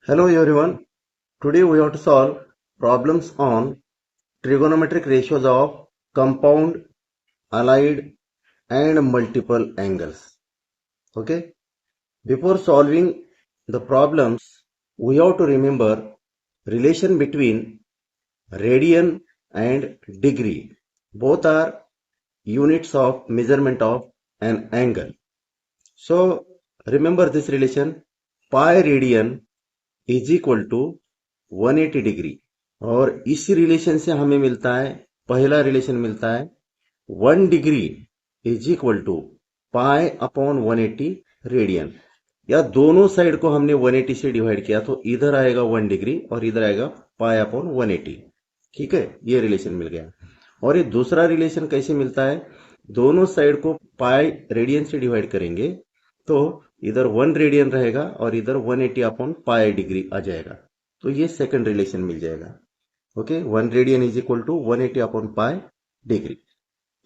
Hello everyone. Today we have to solve problems on trigonometric ratios of compound, allied and multiple angles. Okay. Before solving the problems, we have to remember relation between radian and degree. Both are units of measurement of an angle. So remember this relation, pi radian is equal to 180 degree. और इस relation से हमें मिलता है, पहला relation मिलता है 1 degree is equal to pi upon 180 radian. या दोनों साइड को हमने 180 से डिवाइड किया तो इधर आएगा 1 डिग्री और इधर आएगा पाई अपॉन 180। ठीक है, ये रिलेशन मिल गया। और ये दूसरा रिलेशन कैसे मिलता है, दोनों साइड को पाई रेडियन से डिवाइड करेंगे तो इधर 1 रेडियन रहेगा और इधर 180 अपॉन पाई डिग्री आ जाएगा। तो ये सेकंड रिलेशन मिल जाएगा। Okay, 1 radian is equal to 180 upon pi degree.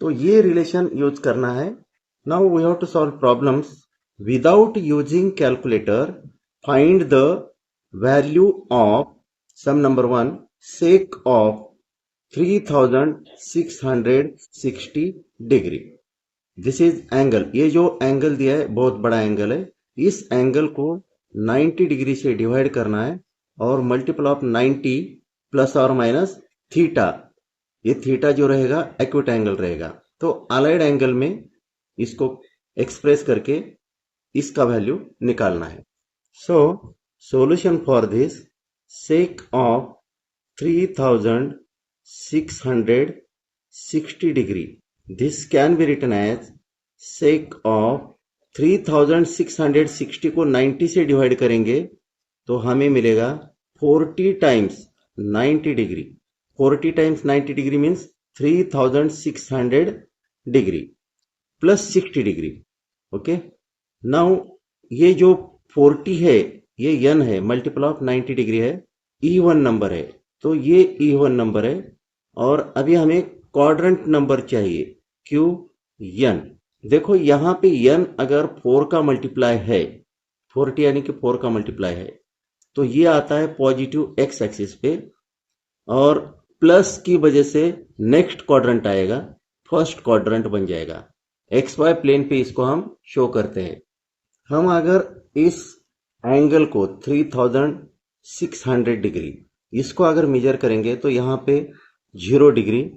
तो ये रिलेशन यूज करना है। Now we have to solve problems without using calculator. Find the value of some number 1 sec of 3660 degree. This is angle. ये जो angle दिया है बहुत बड़ा एंगल है। इस एंगल को 90 डिग्री से डिवाइड करना है और मल्टीपल ऑफ 90 प्लस और माइनस थीटा। ये थीटा जो रहेगा एक्यूट एंगल रहेगा। तो अलाइड एंगल में इसको एक्सप्रेस करके इसका वैल्यू निकालना है। So solution for this, sec of 3660 degree, this can be written as sec of 3660 को 90 से डिवाइड करेंगे तो हमें मिलेगा 40 times 90 degree. 40 times 90 degree means 3600 degree plus 60 degree. Okay, now ये जो 40 है ये n है, मल्टीपल ऑफ 90 डिग्री है, इवन नंबर है। तो ये इवन नंबर है और अभी हमें क्वाड्रेंट नंबर चाहिए, क्यू n। देखो यहाँ पे n अगर 4 का मल्टीप्लाई है, 40 यानी कि 4 का मल्टीप्लाई है, तो ये आता है पॉजिटिव एक्स एक्सिस पे और प्लस की वजह से नेक्स्ट क्वाड्रेंट आएगा, फर्स्ट क्वाड्रेंट बन जाएगा। एक्स वाई प्लेन पे इसको हम शो करते हैं। हम अगर इस एंगल को 3600 डिग्री इसको अगर मेजर करेंगे तो यहाँ पे 0 डिग्री,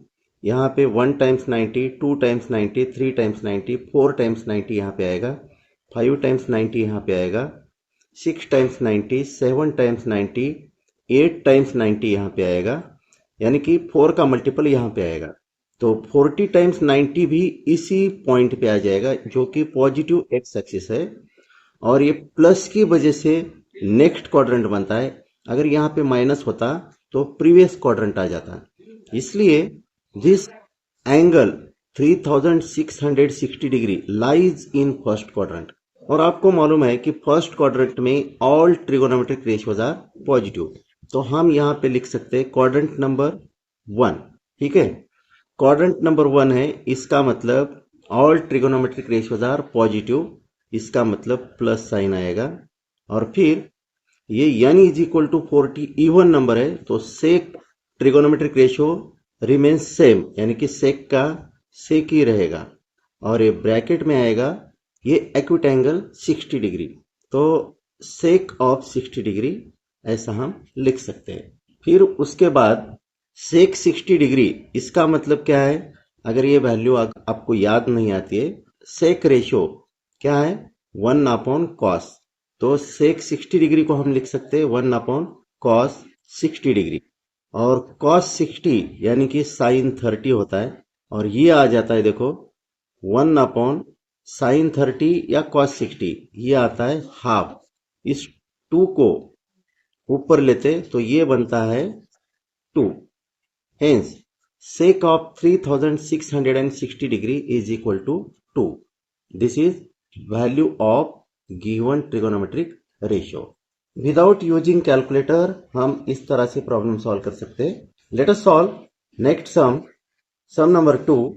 यहाँ पे 1 टाइम्स 90, 2 टाइम्स 90, 3 टाइम्स 90, 4 टाइम्स 90 यहाँ पे आएगा, 5 टाइम्स 90 यहाँ पे आएगा, 6 टाइम्स 90, 7 टाइम्स 90, 8 टाइम्स 90 यहाँ पे आएगा, यानी कि 4 का मल्टीपल यहाँ पे आएगा। तो 40 टाइम्स 90 भी इसी पॉइंट पे आ जाएगा जो कि पॉजिटिव एक्स एक्सिस है और ये प्लस की वजह से नेक्स्ट क्वाड्रेंट बनता है। अगर यहाँ पे माइनस होता तो प्रीवियस क्वाड्रेंट आ जाता। इसलिए this angle 3660 degree lies in first quadrant. और आपको मालूम है कि फर्स्ट क्वाड्रेंट में all trigonometric ratios are positive. तो हम यहाँ पे लिख सकते हैं क्वाड्रेंट नंबर 1। ठीक है, क्वाड्रेंट नंबर 1 है, इसका मतलब all trigonometric ratios are positive, इसका मतलब प्लस साइन आएगा। और फिर ये n is equal to 40 even number है तो sec trigonometric ratio remains same, यानी कि सेक का सेक ही रहेगा। और ये ब्रैकेट में आएगा ये एक्यूट एंगल 60 डिग्री, तो सेक ऑफ 60 डिग्री ऐसा हम लिख सकते हैं। फिर उसके बाद सेक 60 डिग्री, इसका मतलब क्या है, अगर ये वैल्यू आपको याद नहीं आती है, सेक रेशियो क्या है 1 अपॉन कॉस। तो सेक 60 डिग्री को हम लिख सकते हैं 1 अपॉन कॉस 60 डिग्री। और कॉस 60 यानी कि साइन 30 होता है और ये आ जाता है, देखो 1 अपॉन साइन 30 या कॉस 60, ये आता है हाफ। इस 2 को ऊपर लेते तो ये बनता है 2। Hence sec of 3660 degree is equal to 2. This is value of given trigonometric ratio. Without using calculator हम इस तरह से प्रॉब्लम सॉल्व कर सकते हैं। Let us solve next sum, sum number 2।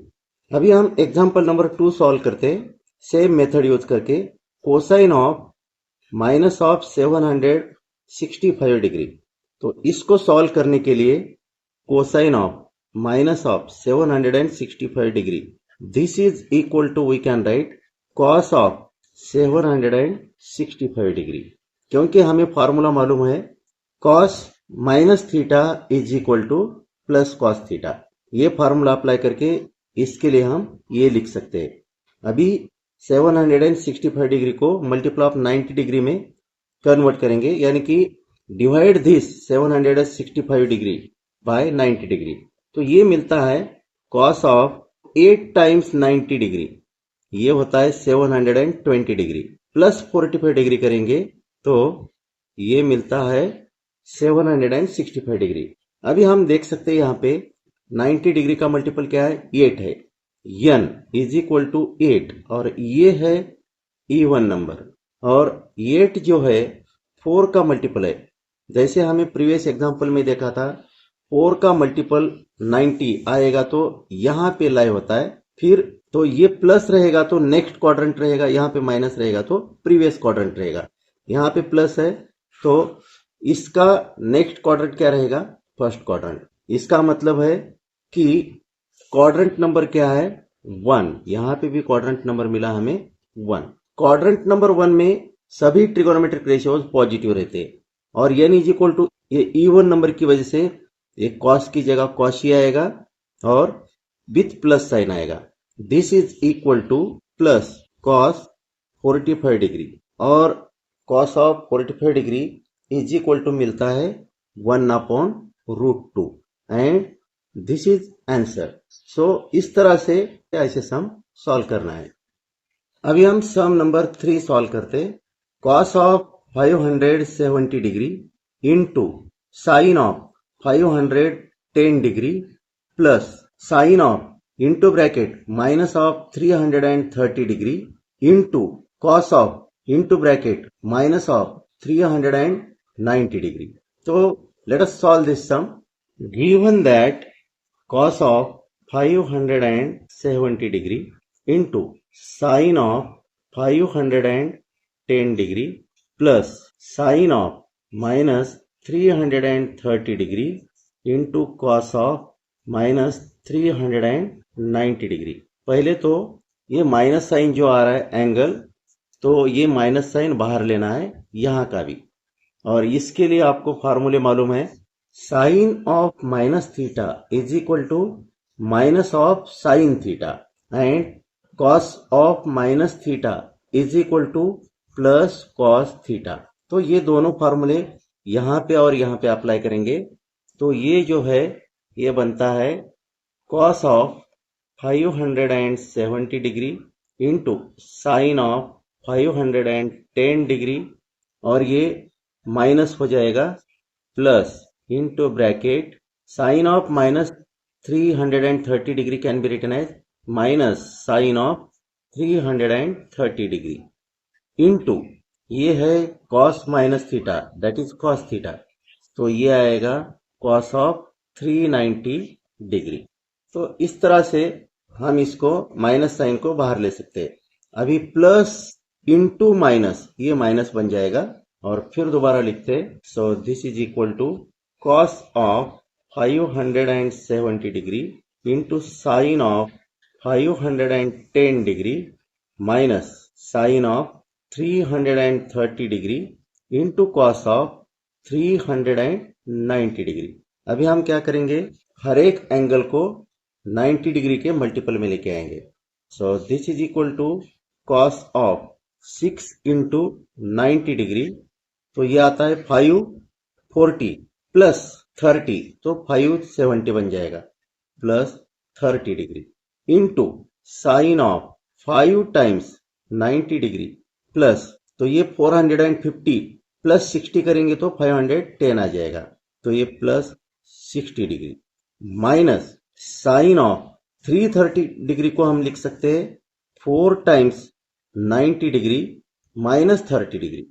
अभी हम एग्जाम्पल नंबर 2 सॉल्व करते हैं सेम मेथड यूज करके। Cosine of -700 65 degree. तो इसको सॉल्व करने के लिए cosine of minus of 765 degree, this is equal to we can write cos of 765 degree, क्योंकि हमें फॉर्मूला मालूम है cos minus theta is equal to plus cos theta. ये फार्मूला अप्लाई करके इसके लिए हम ये लिख सकते हैं। अभी 765 डिग्री को मल्टीप्लाई ऑफ 90 डिग्री में कन्वर्ट करेंगे, यानी कि divide this 765 degree by 90 degree, तो ये मिलता है कॉस ऑफ 8 टाइम्स 90 डिग्री, ये होता है 720 डिग्री, प्लस 45 डिग्री करेंगे तो ये मिलता है 765 डिग्री। अभी हम देख सकते हैं यहाँ पे 90 डिग्री का मल्टीपल क्या है, 8 है, n इज इक्वल टू 8, और ये है इवन नंबर, और 8 जो है 4 का मल्टीपल है। जैसे हमें प्रीवियस एग्जांपल में देखा था 4 का मल्टीपल 90 आएगा तो यहाँ पे लाई होता है, फिर तो ये प्लस रहेगा तो नेक्स्ट क्वाड्रेंट रहेगा, यहाँ पे माइनस रहेगा तो प्रीवियस क्वाड्रेंट रहेगा। यहाँ पे प्लस है तो इसका नेक्स्ट क्वाड्रेंट क्या रहेगा, फर्स्ट क्वाड्रेंट। इसका मतलब है कि क्वाड्रेंट नंबर क्या है, 1। यहाँ पे भी क्वाड्रेंट नंबर मिला हमें 1। क्वाड्रेंट नंबर 1 में सभी ट्रिगोनोमेट्रिक रेशियोज पॉजिटिव रहते हैं, और n इज इक्वल टू ये इवन नंबर की वजह से एक कॉस की जगह कॉस ही आएगा और विथ प्लस साइन आएगा। This is equal to plus cos 45 degree, और cos of 45 degree is equal to मिलता है 1/√2, and this is answer. So इस तरह से ऐसे सम सॉल्व करना है। अभी हम सम नंबर 3 सॉल्व करते। Cos of 570 degree into sine of 510 degree plus sine of into bracket minus of 330 degree into cos of into bracket minus of 390 degree. तो let us solve this sum. Given that cos of 570 degree into sin of 510 degree plus sin of minus 330 degree into cos of minus 390 degree। पहले तो ये minus sign जो आ रहा है angle, तो ये minus sign बाहर लेना है यहाँ का भी, और इसके लिए आपको फार्मूले मालूम है sine of minus theta is equal to minus of sine theta, and cos of minus theta is equal to plus cos theta. तो ये दोनों फार्मूले यहाँ पे और यहाँ पे अप्लाई करेंगे, तो ये जो है ये बनता है cos of 570 degree into sine of 510 degree, और ये माइनस हो जाएगा plus into bracket sin of minus 330 degree can be written as minus sin of 330 degree into ये है cos minus theta that is cos theta, तो ये आएगा cos of 390 degree. तो इस तरह से हम इसको माइनस साइन को बाहर ले सकते हैं। अभी प्लस इंटू माइनस, ये माइनस बन जाएगा, और फिर दोबारा लिखते। So this is equal to cos of 570 degree into sin of 510 degree minus sin of 330 degree into cos of 390 degree। अभी हम क्या करेंगे, हर एक एंगल को 90 डिग्री के मल्टीपल में लेके आएंगे। So this is equal to cos of 6 into 90 degree, तो ये आता है 540 प्लस 30, तो 570 बन जाएगा, plus 30 degree into sine of 5 times 90 degree plus, तो ये 450 प्लस 60 करेंगे तो 510 आ जाएगा, तो ये plus 60 degree minus sine of 330 degree को हम लिख सकते हैं 4 times 90 degree minus 30 degree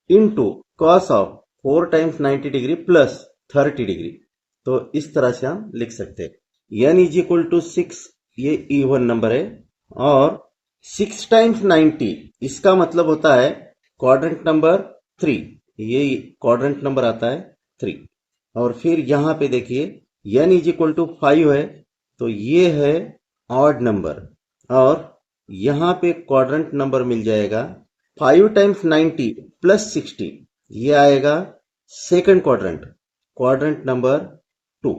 into cos of 4 times 90 degree plus 30 degree. तो इस तरह से हम लिख सकते हैं n इज इक्वल टू 6, ये इवन नंबर है, और 6 टाइम्स 90 इसका मतलब होता है क्वाड्रेंट नंबर 3, ये क्वाड्रेंट नंबर आता है 3। और फिर यहाँ पे देखिए n इज इक्वल टू 5 है, तो ये है ऑड नंबर। और यहाँ पे क्वाड्रेंट नंबर मिल जाएगा 5 टाइम्स 90 प्लस 60, ये आएगा सेकंड क्वाड्रेंट, क्वाड्रेंट नंबर 2।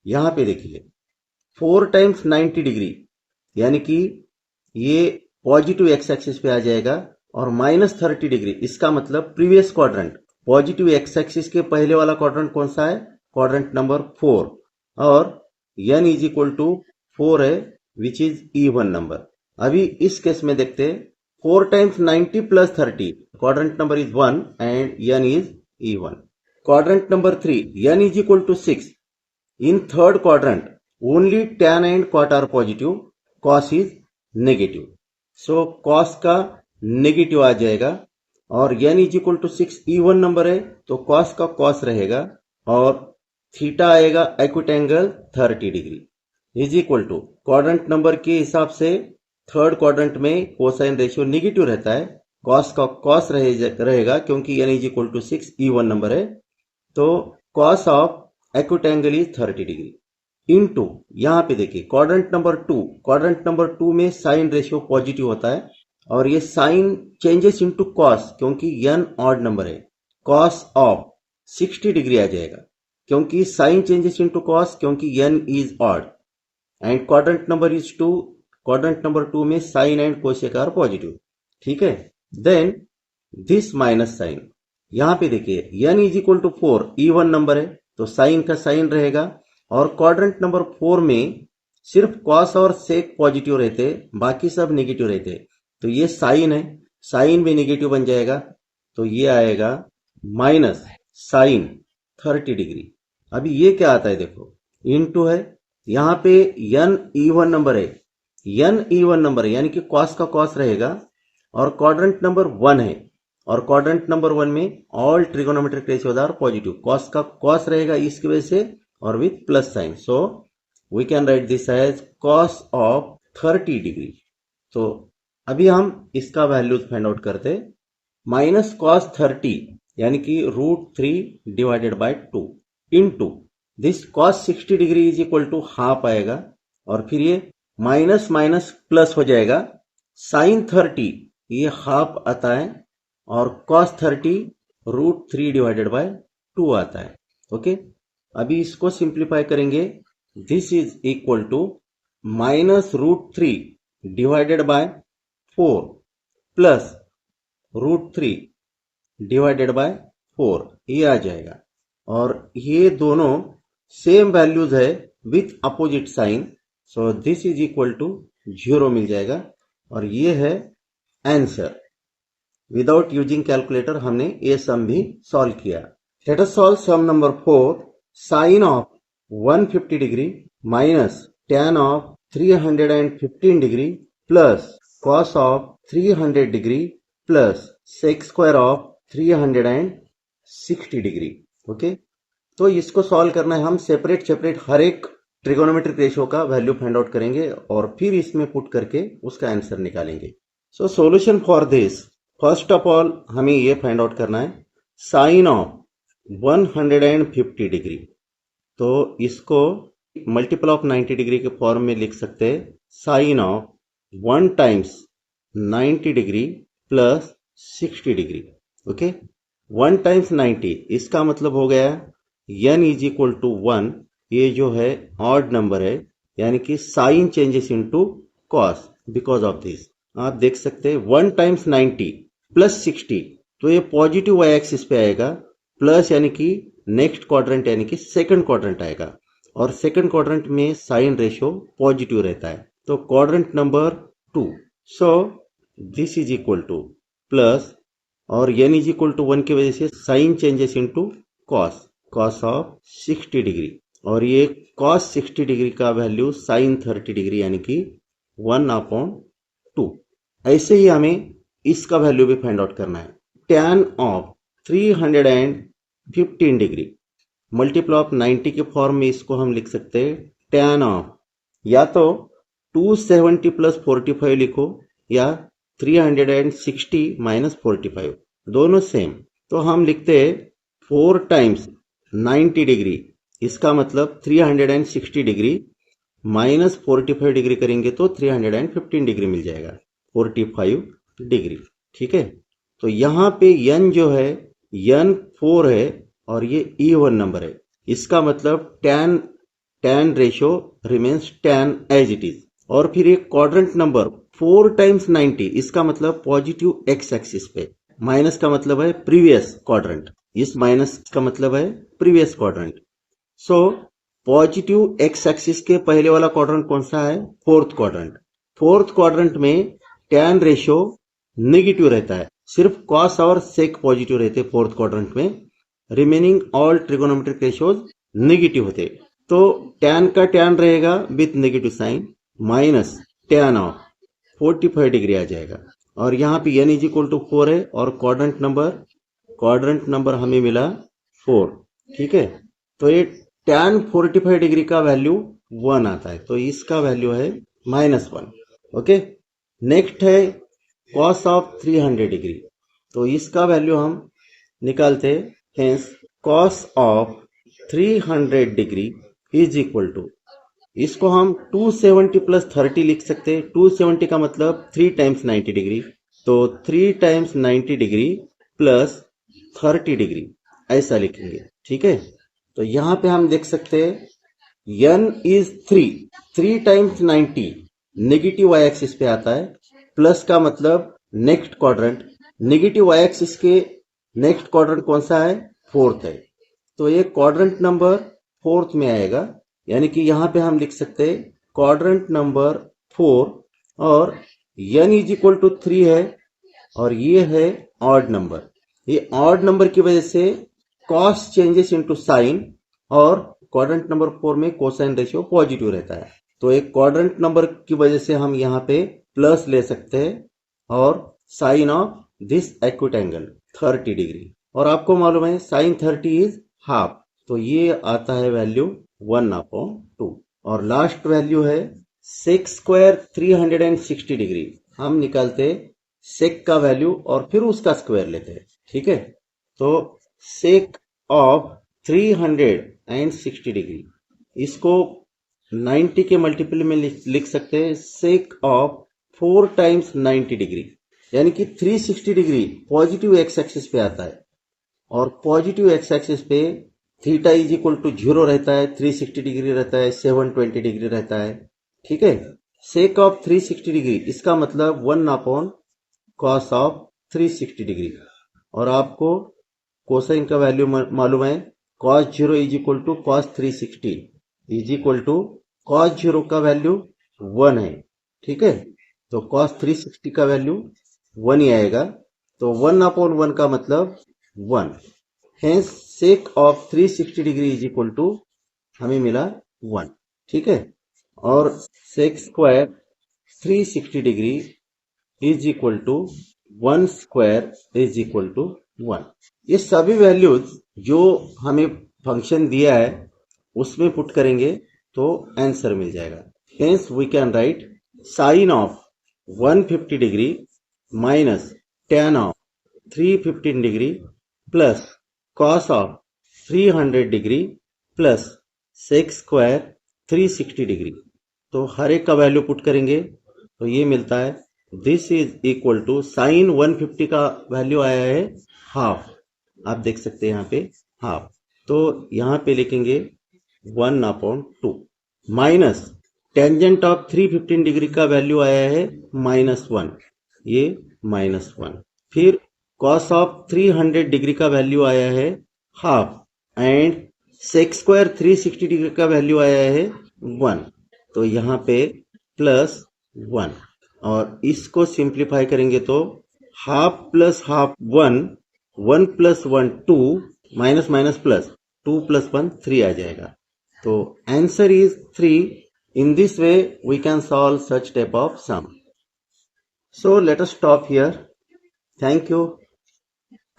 यहाँ पे देखिए 4 टाइम्स 90 डिग्री, यानी कि ये पॉजिटिव एक्स एक्सिस पे आ जाएगा, और -30 डिग्री, इसका मतलब previous quadrant. Positive x axis के पहले वाला क्वाड्रेंट कौन सा है? क्वाड्रेंट नंबर 4, और n इज इक्वल टू 4 है, विच इज इवन नंबर। अभी इस केस में देखते हैं 4 टाइम्स 90 प्लस 30, quadrant number is 1 and n is even. Quadrant number 3, n is equal to 6। In third quadrant, only tan and cot are positive, cos is negative. So cos का negative आ जाएगा, और n is equal to 6 even number है, तो cos का cos रहेगा, और theta आएगा acute angle 30 degree, is equal to quadrant number के हिसाब से थर्ड क्वाड्रेंट में कोसाइन रेशियो नेगेटिव रहता है, cos का cos रहेगा क्योंकि n is equal to 6 even number है, तो cos of acute angle is 30 degree into, यहां पे देखिए क्वाड्रेंट नंबर 2, क्वाड्रेंट नंबर 2 में साइन रेशियो पॉजिटिव होता है, और ये साइन चेंजेस इनटू कॉस, क्योंकि n ऑड नंबर है, कॉस ऑफ 60 डिग्री आ जाएगा, क्योंकि साइन चेंजेस इनटू कॉस, क्योंकि n is odd, and quadrant number is 2, quadrant number 2 में sine and cosec are positive. ठीक है, देन दिस माइनस साइन, यहां पे देखिए n is equal to 4 even number है, तो साइन का साइन रहेगा, और क्वाड्रेंट नंबर 4 में सिर्फ कॉस और सेक पॉजिटिव रहते, बाकी सब नेगेटिव रहते, तो ये साइन है, साइन भी नेगेटिव बन जाएगा, तो ये आएगा माइनस साइन 30 डिग्री। अभी ये क्या आता है देखो, इनटू है, यहां पे n इवन नंबर है, n इवन नंबर है, यानी कि कॉस का कॉस रहेगा, और क्वाड्रेंट नंबर 1 है, और क्वाड्रेंट नंबर 1 में all trigonometric ratios are positive, cos का कॉस रहेगा इसकी वजह से, और with plus sign, so we can write this as cos of 30 degree. तो अभी हम इसका वैल्यूज फाइंड आउट करते, माइनस कॉस 30 यानी कि √3 divided by 2 into this cos 60 degree is equal to half आएगा, और फिर ये माइनस माइनस प्लस हो जाएगा, साइन 30 ये हाफ आता है, और cos 30 √3 डिवाइडेड बाय 2 आता है। ओके, अभी इसको सिंप्लीफाई करेंगे, this is equal to minus √3 divided by 4 plus √3 divided by 4, ये आ जाएगा, और ये दोनों सेम वैल्यूज है with opposite sign, so this is equal to 0 मिल जाएगा, और ये है आंसर। विदाउट यूजिंग कैलकुलेटर हमने ये सम भी सॉल्व किया। Let us solve sum number 4, sine of 150 degree minus tan of 315 degree plus cos of 300 degree plus sec square of 360 degree. Okay, तो इसको सॉल्व करना है, हम सेपरेट हर एक ट्रिगोनोमेट्रिक रेशियो का वैल्यू फाइंड आउट करेंगे, और फिर इसमें पुट करके उसका आंसर निकालेंगे। So solution for this, first of all हमें ये फाइंड आउट करना है साइन ऑफ 150 डिग्री, तो इसको मल्टीपल ऑफ 90 डिग्री के फॉर्म में लिख सकते हैं, sine of 1 times 90 degree plus 60 degree. Okay, 1 times 90, इसका मतलब हो गया n इज इक्वल टू 1, ये जो है ऑड नंबर है, यानी कि sine changes into cos, because of this आप देख सकते हैं 1 टाइम्स 90 प्लस 60, तो ये पॉजिटिव वाई एक्सिस पे आएगा, प्लस यानी कि नेक्स्ट क्वाड्रेंट यानी कि सेकंड क्वाड्रेंट आएगा, और सेकंड क्वाड्रेंट में साइन रेशियो पॉजिटिव रहता है, तो quadrant number 2, so this is equal to plus, और n इज इक्वल टू 1 की वजह से sine changes into cos, cos of 60 degree, और ये कॉस 60 डिग्री का वैल्यू साइन 30 डिग्री यानी कि 1/2। ऐसे ही हमें इसका वैल्यू भी फाइंड आउट करना है, tan of 315 degree multiple of 90 के फॉर्म में इसको हम लिख सकते हैं tan ऑफ, या तो 270 प्लस 45 लिखो, या 360 माइनस 45, दोनों सेम, तो हम लिखते हैं 4 टाइम्स 90 डिग्री, इसका मतलब 360 डिग्री माइनस 45 डिग्री करेंगे तो 315 डिग्री मिल जाएगा, 45 डिग्री। ठीक है, तो यहाँ पे n जो है n 4 है और ये even नंबर है, इसका मतलब tan ratio remains tan as it is. और फिर एक क्वाड्रेंट नंबर 4 टाइम्स 90, इसका मतलब पॉजिटिव एक्स एक्सिस पे, माइनस का मतलब है प्रीवियस क्वाड्रेंट, इस माइनस का मतलब है previous quadrant. So positive x axis के पहले वाला क्वाड्रेंट कौन सा है? Fourth quadrant. फोर्थ क्वाड्रेंट में टैन रेशियो नेगेटिव रहता है, सिर्फ कॉस और सेक पॉजिटिव रहते फोर्थ क्वाड्रेंट में, remaining all trigonometric ratios negative होते। तो टैन का टैन रहेगा with negative sign minus tan of 45 degree आ जाएगा। और यहाँ पे n इज इक्वल टू 4 है और क्वाड्रेंट नंबर हमें मिला 4। ठीक है, तो ये tan 45 डिग्री का वैल्यू 1 आता है, तो इसका वैल्यू है -1। ओके, नेक्स्ट है cos ऑफ 300 डिग्री, तो इसका वैल्यू हम निकालते हैं। Hence cos of 300 degree is equal to, इसको हम 270 प्लस 30 लिख सकते हैं। 270 का मतलब 3 टाइम्स 90 डिग्री, तो 3 टाइम्स 90 डिग्री प्लस 30 डिग्री ऐसा लिखेंगे। ठीक है, तो यहाँ पे हम देख सकते हैं n is 3 times 90 negative y axis पे आता है, प्लस का मतलब next quadrant, negative y axis के नेक्स्ट क्वाड्रेंट कौन सा है? फोर्थ है, तो ये क्वाड्रेंट नंबर फोर्थ में आएगा, यानी कि यहाँ पे हम लिख सकते हैं क्वाड्रेंट नंबर 4। और n इज इक्वल टू 3 है और ये है ऑड नंबर, ये ऑड नंबर की वजह से कॉस चेंजेस इनटू साइन, और क्वाड्रेंट नंबर 4 में कोसाइन रेशियो पॉजिटिव रहता है, तो एक क्वाड्रेंट नंबर की वजह से हम यहाँ पे प्लस ले सकते हैं और sine of this acute angle 30 degree, और आपको मालूम है साइन 30 इज हाफ, तो ये आता है वैल्यू 1/2। और लास्ट वैल्यू है सेक स्क्वायर 360 डिग्री, हम निकालते सेक का वैल्यू और फिर उसका स्क्वायर लेते हैं। ठीक है, तो सेक ऑफ 360 डिग्री, इसको 90 के मल्टीपल में लिख सकते हैं सेक ऑफ 4 टाइम्स 90 डिग्री, यानी कि 360 डिग्री पॉजिटिव एक्स एक्सिस पे आता है, और पॉजिटिव एक्स एक्सिस पे थीटा इज इक्वल टू 0 रहता है, 360 डिग्री रहता है, 720 डिग्री रहता है। ठीक है, सेक ऑफ 360 डिग्री, इसका मतलब 1 कॉस ऑफ 360 डिग्री, और आपको कोसाइन का वैल्यू मालूम है, cos 0 is equal to cos 360 is equal to cos 0 का वैल्यू 1 है। ठीक है, तो cos 360 का वैल्यू 1 ही आएगा, तो 1/1 का मतलब 1। Hence sec of 360 degree is equal to हमें मिला 1। ठीक है, और sec square 360 degree is equal to 1 square is equal to 1। ये सभी वैल्यूज जो हमें फंक्शन दिया है उसमें पुट करेंगे तो आंसर मिल जाएगा। Hence we can write sine of 150 degree minus tan of 315 degree plus cos of 300 degree plus sec square 360 degree, तो हर एक का वैल्यू पुट करेंगे तो ये मिलता है, this is equal to sine 150 का वैल्यू आया है हाफ, आप देख सकते हैं यहाँ पे हाफ, तो यहाँ पे लिखेंगे 1/2 माइनस टेंजेंट ऑफ 315 डिग्री का वैल्यू आया है -1, ये -1, फिर कॉस ऑफ 300 डिग्री का वैल्यू आया है half, and sec square 360 degree का वैल्यू आया है 1, तो यहाँ पे +1, और इसको सिंप्लीफाई करेंगे तो half plus half 1, 1 + 1 2, minus minus plus 2 + 1 3 आ जाएगा, तो answer is 3। In this way we can solve such type of sum. So let us stop here. Thank you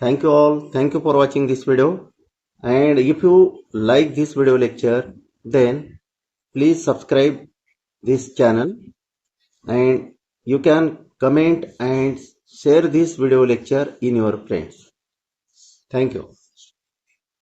all, thank you for watching this video, and if you like this video lecture then please subscribe this channel, and you can comment and share this video lecture in your friends. Thank you.